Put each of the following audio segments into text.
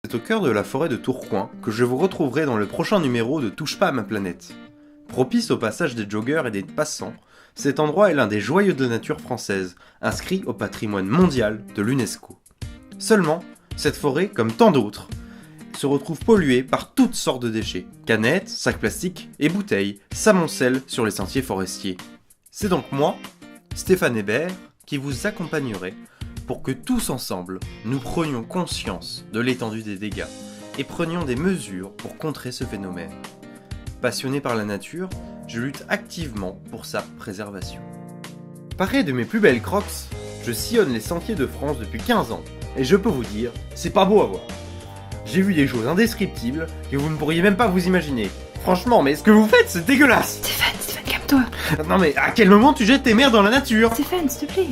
C'est au cœur de la forêt de Tourcoing que je vous retrouverai dans le prochain numéro de Touche pas à ma planète. Propice au passage des joggeurs et des passants, cet endroit est l'un des joyaux de la nature française, inscrit au patrimoine mondial de l'UNESCO. Seulement, cette forêt, comme tant d'autres, se retrouve polluée par toutes sortes de déchets. Canettes, sacs plastiques et bouteilles s'amoncellent sur les sentiers forestiers. C'est donc moi, Stéphane Hébert, qui vous accompagnerai pour que tous ensemble, nous prenions conscience de l'étendue des dégâts et prenions des mesures pour contrer ce phénomène. Passionné par la nature, je lutte activement pour sa préservation. Paré de mes plus belles crocs, je sillonne les sentiers de France depuis 15 ans, et je peux vous dire, c'est pas beau à voir. J'ai vu des choses indescriptibles que vous ne pourriez même pas vous imaginer. Franchement, mais ce que vous faites, c'est dégueulasse. Stéphane, calme-toi. Non mais à quel moment tu jettes tes mères dans la nature? Stéphane, s'il te plaît.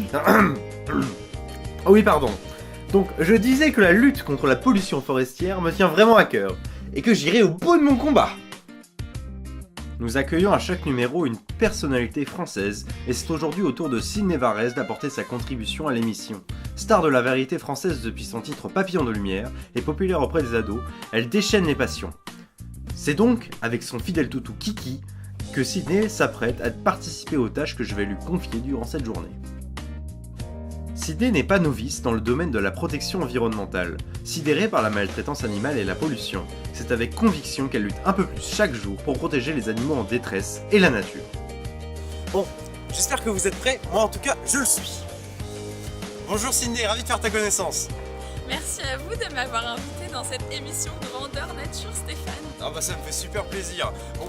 Oh oui, pardon. Donc, je disais que la lutte contre la pollution forestière me tient vraiment à cœur, et que j'irai au bout de mon combat. Nous accueillons à chaque numéro une personnalité française, et c'est aujourd'hui au tour de Sydney Varèse d'apporter sa contribution à l'émission. Star de la variété française depuis son titre Papillon de lumière, et populaire auprès des ados, elle déchaîne les passions. C'est donc, avec son fidèle toutou Kiki, que Sydney s'apprête à participer aux tâches que je vais lui confier durant cette journée. Sydney n'est pas novice dans le domaine de la protection environnementale. Sidérée par la maltraitance animale et la pollution, c'est avec conviction qu'elle lutte un peu plus chaque jour pour protéger les animaux en détresse et la nature. Bon, j'espère que vous êtes prêts, moi en tout cas je le suis. Bonjour Sydney, ravi de faire ta connaissance. Merci à vous de m'avoir invité dans cette émission Grandeur Nature, Stéphane. Ah bah ça me fait super plaisir. Bon,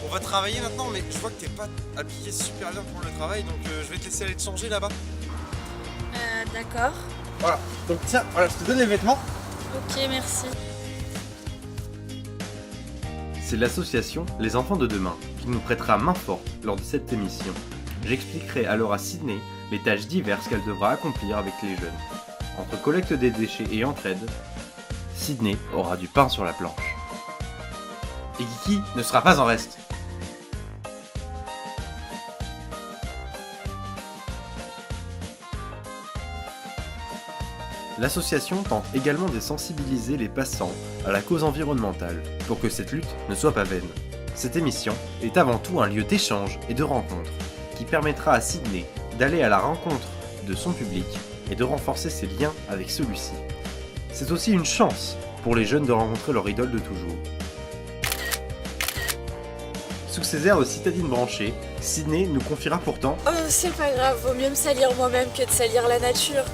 on va travailler maintenant, mais je vois que t'es pas habillé super bien pour le travail, donc je vais te laisser aller te changer là-bas. D'accord. Voilà, donc tiens, voilà, je te donne les vêtements. Ok, merci. C'est l'association Les Enfants de Demain qui nous prêtera main forte lors de cette émission. J'expliquerai alors à Sydney les tâches diverses qu'elle devra accomplir avec les jeunes. Entre collecte des déchets et entraide, Sydney aura du pain sur la planche. Et Kiki ne sera pas en reste. L'association tente également de sensibiliser les passants à la cause environnementale pour que cette lutte ne soit pas vaine. Cette émission est avant tout un lieu d'échange et de rencontre qui permettra à Sydney d'aller à la rencontre de son public et de renforcer ses liens avec celui-ci. C'est aussi une chance pour les jeunes de rencontrer leur idole de toujours. Sous ses airs de citadine branchée, Sydney nous confiera pourtant Oh, c'est pas grave, vaut mieux me salir moi-même que de salir la nature.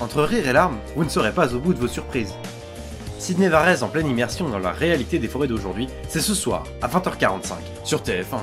entre rire et larmes, vous ne serez pas au bout de vos surprises. Sydney Varèse en pleine immersion dans la réalité des forêts d'aujourd'hui, c'est ce soir à 20h45 sur TF1.